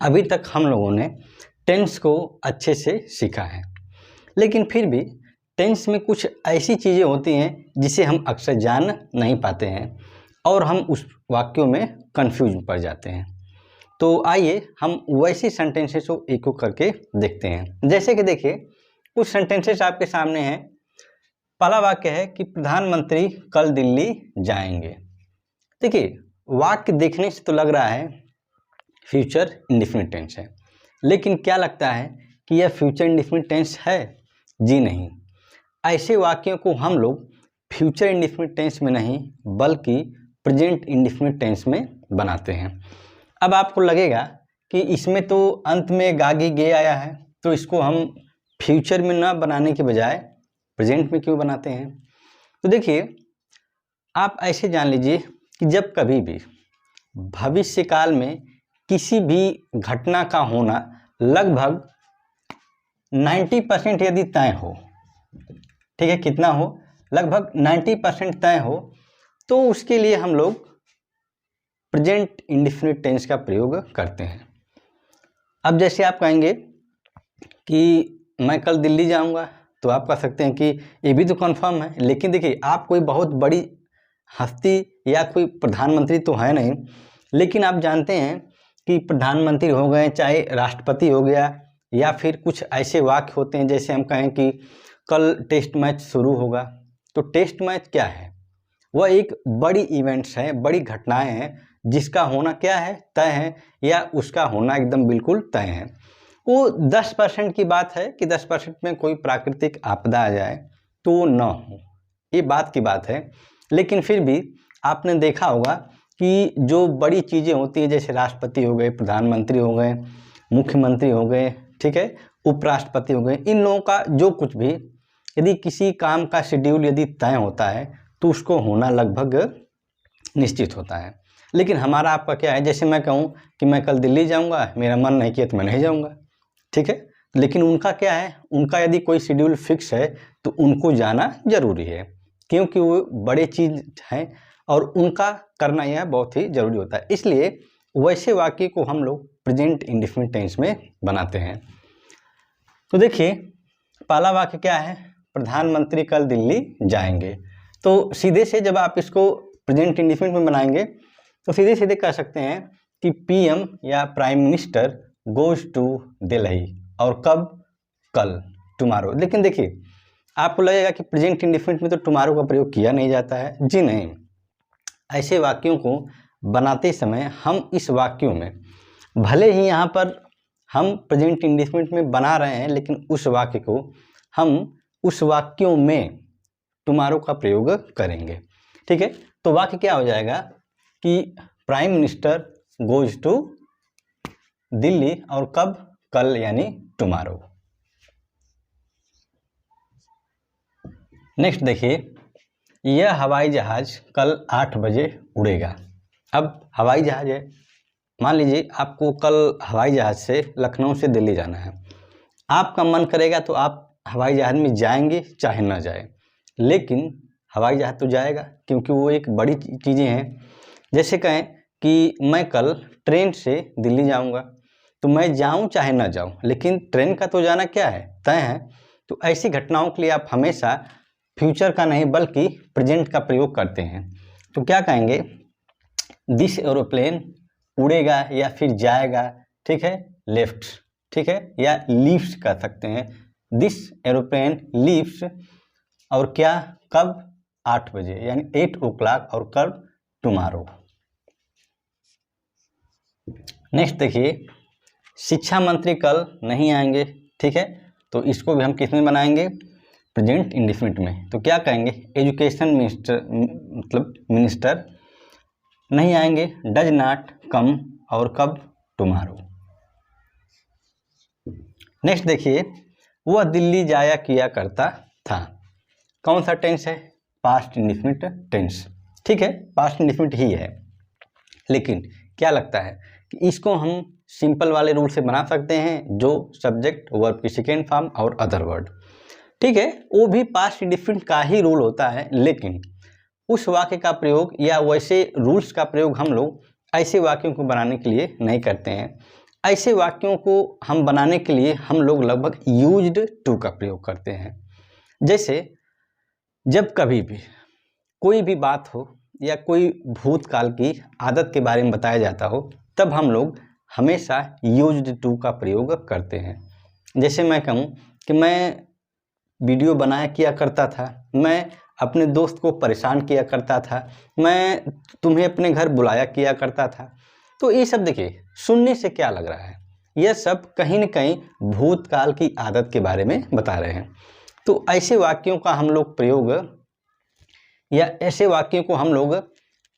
अभी तक हम लोगों ने टेंस को अच्छे से सीखा है, लेकिन फिर भी टेंस में कुछ ऐसी चीज़ें होती हैं जिसे हम अक्सर जान नहीं पाते हैं और हम उस वाक्यों में कंफ्यूज पड़ जाते हैं। तो आइए हम वैसी सेंटेंसेस को एक एक करके देखते हैं। जैसे कि देखिए, कुछ सेंटेंसेस आपके सामने हैं। पहला वाक्य है कि प्रधानमंत्री कल दिल्ली जाएंगे। देखिए, वाक्य देखने से तो लग रहा है फ्यूचर इंडेफिनिट टेंस है, लेकिन क्या लगता है कि यह फ्यूचर इंडेफिनिट टेंस है? जी नहीं। ऐसे वाक्यों को हम लोग फ्यूचर इंडेफिनिट टेंस में नहीं बल्कि प्रेजेंट इंडेफिनिट टेंस में बनाते हैं। अब आपको लगेगा कि इसमें तो अंत में गागी गे आया है, तो इसको हम फ्यूचर में ना बनाने के बजाय प्रेजेंट में क्यों बनाते हैं? तो देखिए, आप ऐसे जान लीजिए कि जब कभी भी भविष्य काल में किसी भी घटना का होना लगभग 90% यदि तय हो, ठीक है, कितना हो, लगभग 90% तय हो, तो उसके लिए हम लोग प्रेजेंट इंडेफिनिट टेंस का प्रयोग करते हैं। अब जैसे आप कहेंगे कि मैं कल दिल्ली जाऊंगा, तो आप कह सकते हैं कि ये भी तो कंफर्म है, लेकिन देखिए, आप कोई बहुत बड़ी हस्ती या कोई प्रधानमंत्री तो है नहीं, लेकिन आप जानते हैं कि प्रधानमंत्री हो गए, चाहे राष्ट्रपति हो गया, या फिर कुछ ऐसे वाक्य होते हैं जैसे हम कहें कि कल टेस्ट मैच शुरू होगा। तो टेस्ट मैच क्या है? वह एक बड़ी इवेंट्स है, बड़ी घटनाएं हैं जिसका होना क्या है, तय है, या उसका होना एकदम बिल्कुल तय है। वो 10% की बात है कि 10% में कोई प्राकृतिक आपदा आ जाए तो न हो, ये बात की बात है। लेकिन फिर भी आपने देखा होगा कि जो बड़ी चीज़ें होती हैं, जैसे राष्ट्रपति हो गए, प्रधानमंत्री हो गए, मुख्यमंत्री हो गए, ठीक है, उपराष्ट्रपति हो गए, इन लोगों का जो कुछ भी यदि किसी काम का शेड्यूल यदि तय होता है तो उसको होना लगभग निश्चित होता है। लेकिन हमारा आपका क्या है, जैसे मैं कहूँ कि मैं कल दिल्ली जाऊँगा, मेरा मन नहीं किया तो मैं नहीं जाऊँगा, ठीक है, लेकिन उनका क्या है, उनका यदि कोई शेड्यूल फिक्स है तो उनको जाना जरूरी है, क्योंकि वो बड़े चीज़ हैं और उनका करना यह बहुत ही जरूरी होता है। इसलिए वैसे वाक्य को हम लोग प्रेजेंट इंडेफिनिट टेंस में बनाते हैं। तो देखिए, पहला वाक्य क्या है, प्रधानमंत्री कल दिल्ली जाएंगे। तो सीधे से जब आप इसको प्रेजेंट इंडेफिनिट में बनाएंगे तो सीधे सीधे कह सकते हैं कि पीएम या prime minister goes to Delhi, और कब? कल, टुमारो। लेकिन देखिए, आपको लगेगा कि प्रेजेंट इंडेफिनिट में तो टुमारो का प्रयोग किया नहीं जाता है। जी नहीं, ऐसे वाक्यों को बनाते समय हम इस वाक्यों में भले ही यहाँ पर हम प्रेजेंट इंडेफिनिट में बना रहे हैं, लेकिन उस वाक्य को हम उस वाक्यों में टुमारो का प्रयोग करेंगे, ठीक है। तो वाक्य क्या हो जाएगा कि prime minister goes to Delhi, और कब? कल, यानी टुमारो। नेक्स्ट देखिए, यह हवाई जहाज कल 8 बजे उड़ेगा। अब हवाई जहाज है, मान लीजिए आपको कल हवाई जहाज से लखनऊ से दिल्ली जाना है। आपका मन करेगा तो आप हवाई जहाज में जाएंगे चाहे ना जाए, लेकिन हवाई जहाज तो जाएगा, क्योंकि वो एक बड़ी चीज़ें हैं। जैसे कहें कि मैं कल ट्रेन से दिल्ली जाऊंगा, तो मैं जाऊं चाहे ना जाऊं, लेकिन ट्रेन का तो जाना क्या है, तय है। तो ऐसी घटनाओं के लिए आप हमेशा फ्यूचर का नहीं बल्कि प्रेजेंट का प्रयोग करते हैं। तो क्या कहेंगे, दिस एरोप्लेन उड़ेगा या फिर जाएगा, ठीक है, लेफ्ट, ठीक है, या लीव्स कर सकते हैं। दिस एरोप्लेन लीव्स, और क्या, कब? 8 बजे, यानी 8 o'clock, और कब? टुमारो। नेक्स्ट देखिए, शिक्षा मंत्री कल नहीं आएंगे, ठीक है, तो इसको भी हम किस में बनाएंगे, प्रेजेंट इंडेफिनिट में। तो क्या कहेंगे, एजुकेशन मिनिस्टर, मतलब मिनिस्टर नहीं आएंगे, डज नॉट कम, और कब? टुमारो। नेक्स्ट देखिए, वह दिल्ली जाया किया करता था। कौन सा टेंस है, पास्ट इंडेफिनिट टेंस, ठीक है, पास्ट इंडेफिनिट ही है। लेकिन क्या लगता है कि इसको हम सिंपल वाले रूल से बना सकते हैं, जो सब्जेक्ट वर्ब की सेकेंड फॉर्म और अदर वर्ड, ठीक है, वो भी पास्ट इंडेफिनिट का ही रूल होता है। लेकिन उस वाक्य का प्रयोग या वैसे रूल्स का प्रयोग हम लोग ऐसे वाक्यों को बनाने के लिए नहीं करते हैं। ऐसे वाक्यों को हम बनाने के लिए हम लोग लगभग यूज्ड टू का प्रयोग करते हैं। जैसे जब कभी भी कोई भी बात हो या कोई भूतकाल की आदत के बारे में बताया जाता हो, तब हम लोग हमेशा यूज्ड टू का प्रयोग करते हैं। जैसे मैं कहूँ कि मैं वीडियो बनाया किया करता था, मैं अपने दोस्त को परेशान किया करता था, मैं तुम्हें अपने घर बुलाया किया करता था। तो ये सब देखिए, सुनने से क्या लग रहा है, यह सब कहीं न कहीं भूतकाल की आदत के बारे में बता रहे हैं। तो ऐसे वाक्यों का हम लोग प्रयोग या ऐसे वाक्यों को हम लोग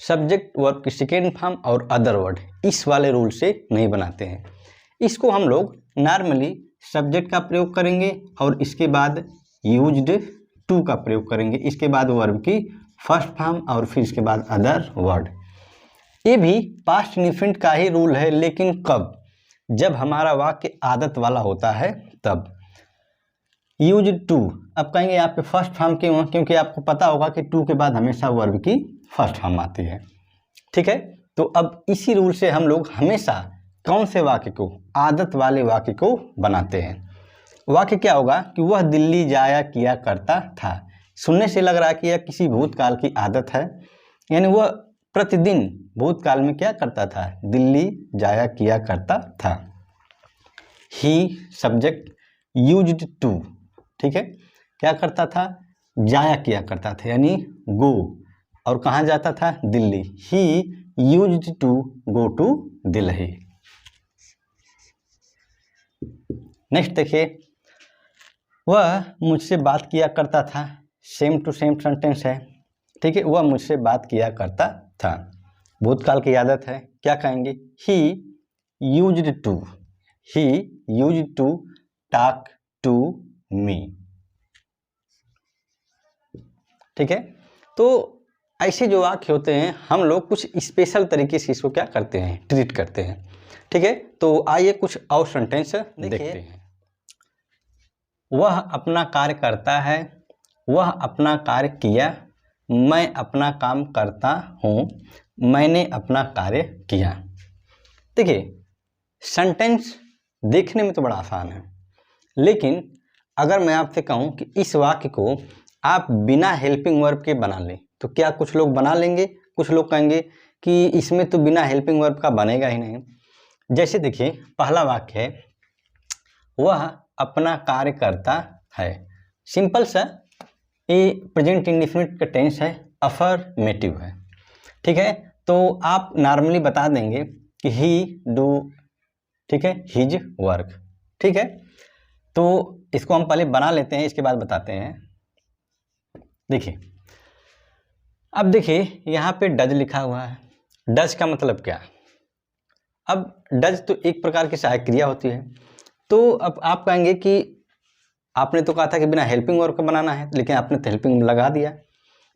सब्जेक्ट वर्ब की सेकेंड फॉर्म और अदर वर्ड इस वाले रूल से नहीं बनाते हैं। इसको हम लोग नॉर्मली सब्जेक्ट का प्रयोग करेंगे और इसके बाद यूज्ड टू का प्रयोग करेंगे, इसके बाद वर्ब की फर्स्ट फॉर्म और फिर इसके बाद अदर वर्ड। ये भी पास्ट इंडेफिनिट का ही रूल है, लेकिन कब? जब हमारा वाक्य आदत वाला होता है तब। यूज्ड टू, अब कहेंगे यहाँ पे फर्स्ट फॉर्म क्यों? क्योंकि आपको पता होगा कि टू के बाद हमेशा वर्ब की फर्स्ट फॉर्म आती है, ठीक है। तो अब इसी रूल से हम लोग हमेशा कौन से वाक्य को, आदत वाले वाक्य को बनाते हैं। वाक्य क्या होगा कि वह दिल्ली जाया किया करता था। सुनने से लग रहा है कि यह किसी भूतकाल की आदत है, यानी वह प्रतिदिन भूतकाल में क्या करता था, दिल्ली जाया किया करता था। ही सब्जेक्ट, यूज्ड टू, ठीक है, क्या करता था, जाया किया करता था, यानी गो, और कहाँ जाता था, Delhi. He used to go to Delhi. Next देखिए, वह मुझसे बात किया करता था। सेम टू सेम सेंटेंस है, ठीक है, वह मुझसे बात किया करता था, भूतकाल की आदत है। क्या कहेंगे, he used to, he used to talk to me, ठीक है। तो ऐसे जो वाक्य होते हैं हम लोग कुछ स्पेशल तरीके से इसको क्या करते हैं, ट्रीट करते हैं, ठीक है। तो आइए कुछ और सेंटेंस देखते हैं। वह अपना कार्य करता है, वह अपना कार्य किया, मैं अपना काम करता हूँ, मैंने अपना कार्य किया। देखिए, सेंटेंस देखने में तो बड़ा आसान है, लेकिन अगर मैं आपसे कहूँ कि इस वाक्य को आप बिना हेल्पिंग वर्ब के बना लें, तो क्या कुछ लोग बना लेंगे, कुछ लोग कहेंगे कि इसमें तो बिना हेल्पिंग वर्ब का बनेगा ही नहीं। जैसे देखिए, पहला वाक्य है, वह अपना कार्य करता है। सिंपल सा, ये प्रेजेंट इंडेफिनिट का टेंस है, अफर्मेटिव है, ठीक है। तो आप नॉर्मली बता देंगे कि ही डू, ठीक है, हिज वर्क, ठीक है। तो इसको हम पहले बना लेते हैं, इसके बाद बताते हैं। देखिए, अब देखिए यहाँ पे डज लिखा हुआ है। डज का मतलब क्या? अब डज तो एक प्रकार की सहायक क्रिया होती है। तो अब आप कहेंगे कि आपने तो कहा था कि बिना हेल्पिंग वर्ब का बनाना है, लेकिन आपने तो हेल्पिंग लगा दिया।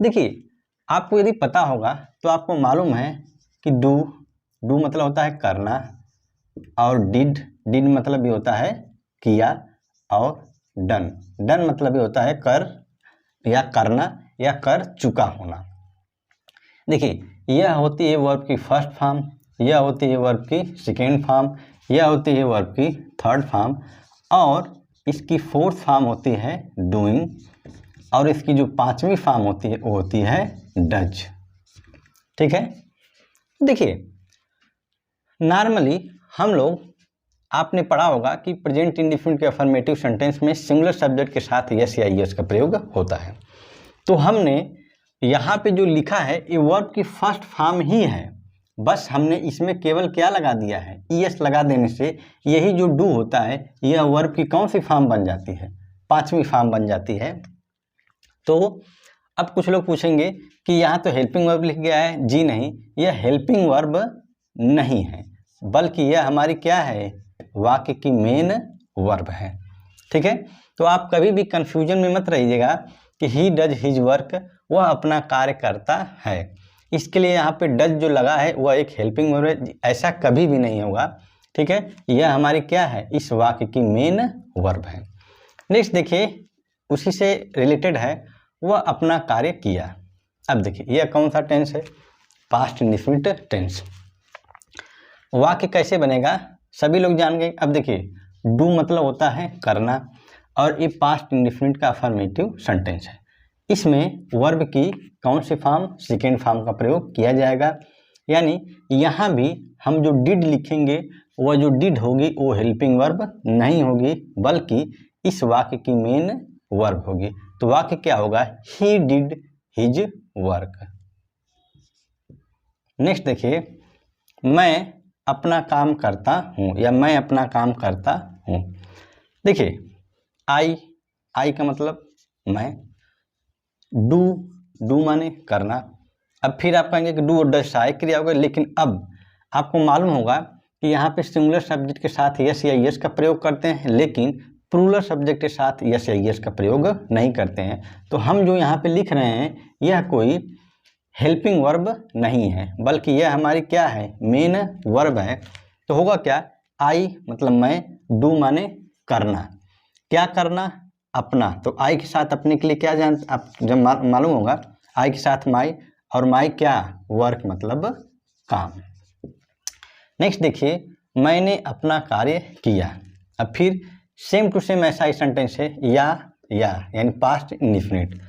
देखिए, आपको यदि पता होगा तो आपको मालूम है कि डू मतलब होता है करना, और डिड मतलब भी होता है किया, और डन मतलब भी होता है कर या करना या कर चुका होना। देखिए, यह होती है वर्ब की फर्स्ट फॉर्म, यह होती है वर्ब की सेकेंड फॉर्म, यह होती है वर्ब की थर्ड फॉर्म, और इसकी फोर्थ फॉर्म होती है डूइंग, और इसकी जो पांचवी फॉर्म होती है वो होती है डज, ठीक है। देखिए, नॉर्मली हम लोग, आपने पढ़ा होगा कि प्रेजेंट इंडेफिनिट के अफर्मेटिव सेंटेंस में सिंगुलर सब्जेक्ट के साथ यस या ईएस का प्रयोग होता है। तो हमने यहाँ पे जो लिखा है ये वर्ब की फर्स्ट फॉर्म ही है, बस हमने इसमें केवल क्या लगा दिया है, ईएस लगा देने से यही जो डू होता है यह वर्ब की कौन सी फॉर्म बन जाती है, पांचवी फॉर्म बन जाती है। तो अब कुछ लोग पूछेंगे कि यहाँ तो हेल्पिंग वर्ब लिख गया है। जी नहीं, यह हेल्पिंग वर्ब नहीं है, बल्कि यह हमारी क्या है, वाक्य की मेन वर्ब है, ठीक है। तो आप कभी भी कंफ्यूजन में मत रहिएगा कि ही डज हिज वर्क, वह अपना कार्य करता है। इसके लिए यहाँ पे डज जो लगा है वह एक हेल्पिंग वर्ब है, ऐसा कभी भी नहीं होगा, ठीक है। यह हमारी क्या है, इस वाक्य की मेन वर्ब है। नेक्स्ट देखिए, उसी से रिलेटेड है, वह अपना कार्य किया। अब देखिए, यह कौन सा टेंस है, पास्ट इंडेफिनिट टेंस। वाक्य कैसे बनेगा, सभी लोग जान गए। अब देखिए डू मतलब होता है करना, और ये पास्ट इंडेफिनिट का अफर्मेटिव सेंटेंस है। इसमें वर्ब की कौन सी फॉर्म, सेकेंड फॉर्म का प्रयोग किया जाएगा। यानी यहाँ भी हम जो डिड लिखेंगे वह जो डिड होगी वो हेल्पिंग वर्ब नहीं होगी, बल्कि इस वाक्य की मेन वर्ब होगी। तो वाक्य क्या होगा, he did his work. Next देखिए, मैं अपना काम करता हूँ या मैं अपना काम करता हूँ। देखिए आई का मतलब मैं, डू माने करना। अब फिर आप कहेंगे कि डू और डज सहायक क्रिया होगा, लेकिन अब आपको मालूम होगा कि यहाँ पे सिंगुलर सब्जेक्ट के साथ यस या यस का प्रयोग करते हैं, लेकिन प्लूरल सब्जेक्ट के साथ यस या यस का प्रयोग नहीं करते हैं। तो हम जो यहाँ पे लिख रहे हैं यह कोई हेल्पिंग वर्ब नहीं है, बल्कि यह हमारी क्या है, मेन वर्ब है। तो होगा क्या, आई मतलब मैं, डू माने करना, क्या करना, अपना। तो आई के साथ अपने के लिए क्या आप जब मालूम होगा, आई के साथ माई, और माई क्या, वर्क मतलब काम। नेक्स्ट देखिए, मैंने अपना कार्य किया। अब फिर सेम टू सेम ऐसा ही सेंटेंस है, या यानी पास्ट इंडेफिनिट।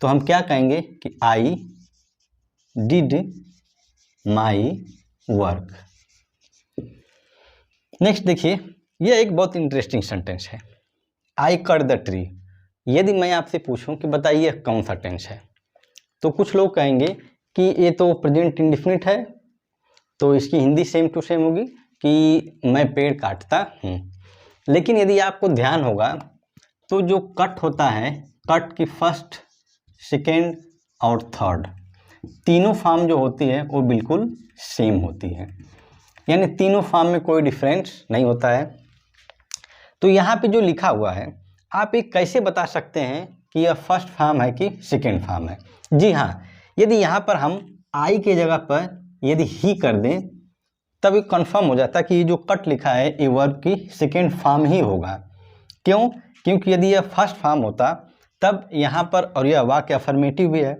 तो हम क्या कहेंगे कि I did my work. Next देखिए, यह एक बहुत इंटरेस्टिंग सेंटेंस है, आई कट द ट्री। यदि मैं आपसे पूछूं कि बताइए कौन सा टेंस है, तो कुछ लोग कहेंगे कि ये तो प्रेजेंट इंडेफिनिट है, तो इसकी हिंदी सेम टू सेम होगी कि मैं पेड़ काटता हूँ। लेकिन यदि आपको ध्यान होगा तो जो कट होता है, कट की फर्स्ट, सेकेंड और थर्ड तीनों फॉर्म जो होती है वो बिल्कुल सेम होती है, यानी तीनों फॉर्म में कोई डिफरेंस नहीं होता है। तो यहाँ पे जो लिखा हुआ है, आप ये कैसे बता सकते हैं कि यह फर्स्ट फॉर्म है कि सेकेंड फॉर्म है। जी हाँ, यदि यहाँ पर हम आई के जगह पर यदि ही कर दें तब ये कन्फर्म हो जाता है कि ये जो कट लिखा है ये वर्ब की सेकेंड फॉर्म ही होगा। क्यों, क्योंकि यदि यह फर्स्ट फॉर्म होता तब यहाँ पर, और यह वाक्य अफर्मेटिव भी है,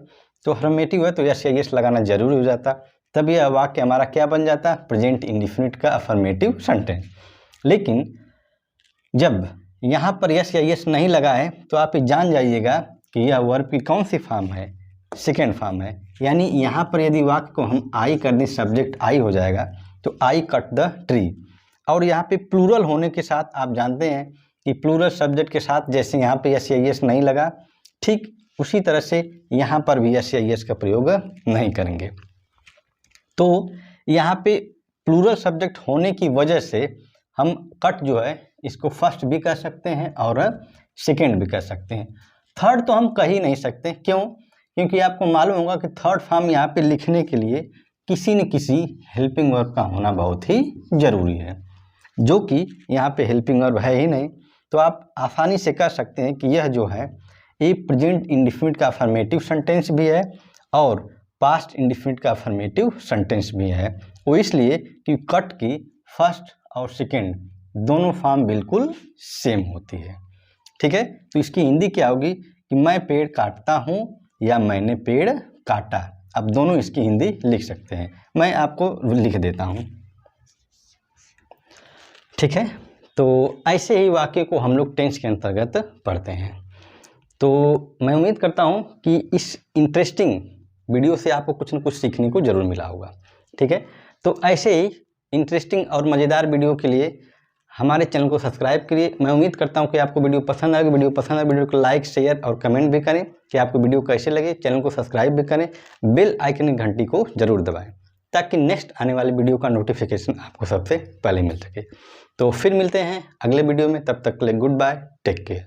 तो अफर्मेटिव है तो यस या यस लगाना जरूरी हो जाता, तब यह वाक्य हमारा क्या बन जाता, प्रेजेंट इंडेफिनिट का अफर्मेटिव सेंटेंस। लेकिन जब यहाँ पर यस या यस नहीं लगा है तो आप ये जान जाइएगा कि यह वर्ब की कौन सी फॉर्म है, सेकेंड फॉर्म है। यानी यहाँ पर यदि वाक्य को हम आई कर दें, सब्जेक्ट आई हो जाएगा, तो आई कट द ट्री। और यहाँ पे प्लूरल होने के साथ आप जानते हैं कि प्लूरल सब्जेक्ट के साथ जैसे यहाँ पे यस या यस नहीं लगा, ठीक उसी तरह से यहाँ पर भी यस या यस का प्रयोग नहीं करेंगे। तो यहाँ पे प्लूरल सब्जेक्ट होने की वजह से हम कट जो है इसको फर्स्ट भी कह सकते हैं और सेकेंड भी कह सकते हैं। थर्ड तो हम कह ही नहीं सकते, क्यों, क्योंकि आपको मालूम होगा कि थर्ड फॉर्म यहाँ पे लिखने के लिए किसी न किसी हेल्पिंग वर्ब का होना बहुत ही ज़रूरी है, जो कि यहाँ पे हेल्पिंग वर्ब है ही नहीं। तो आप आसानी से कह सकते हैं कि यह जो है ये प्रेजेंट इंडेफिनिट का अफर्मेटिव सेंटेंस भी है और पास्ट इंडेफिनिट का अफर्मेटिव सेंटेंस भी है। वो इसलिए कि कट की फर्स्ट और सेकेंड दोनों फॉर्म बिल्कुल सेम होती है। ठीक है, तो इसकी हिंदी क्या होगी कि मैं पेड़ काटता हूँ या मैंने पेड़ काटा। अब दोनों इसकी हिंदी लिख सकते हैं, मैं आपको लिख देता हूँ। ठीक है, तो ऐसे ही वाक्य को हम लोग टेंस के अंतर्गत पढ़ते हैं। तो मैं उम्मीद करता हूँ कि इस इंटरेस्टिंग वीडियो से आपको कुछ न कुछ सीखने को ज़रूर मिला होगा। ठीक है, तो ऐसे ही इंटरेस्टिंग और मज़ेदार वीडियो के लिए हमारे चैनल को सब्सक्राइब करिए। मैं उम्मीद करता हूं कि आपको वीडियो पसंद आएगी। वीडियो पसंद आए वीडियो को लाइक, शेयर और कमेंट भी करें कि आपको वीडियो कैसे लगे। चैनल को सब्सक्राइब भी करें, बेल आइकन की घंटी को जरूर दबाएं ताकि नेक्स्ट आने वाले वीडियो का नोटिफिकेशन आपको सबसे पहले मिल सके। तो फिर मिलते हैं अगले वीडियो में, तब तक के लिए गुड बाय, टेक केयर।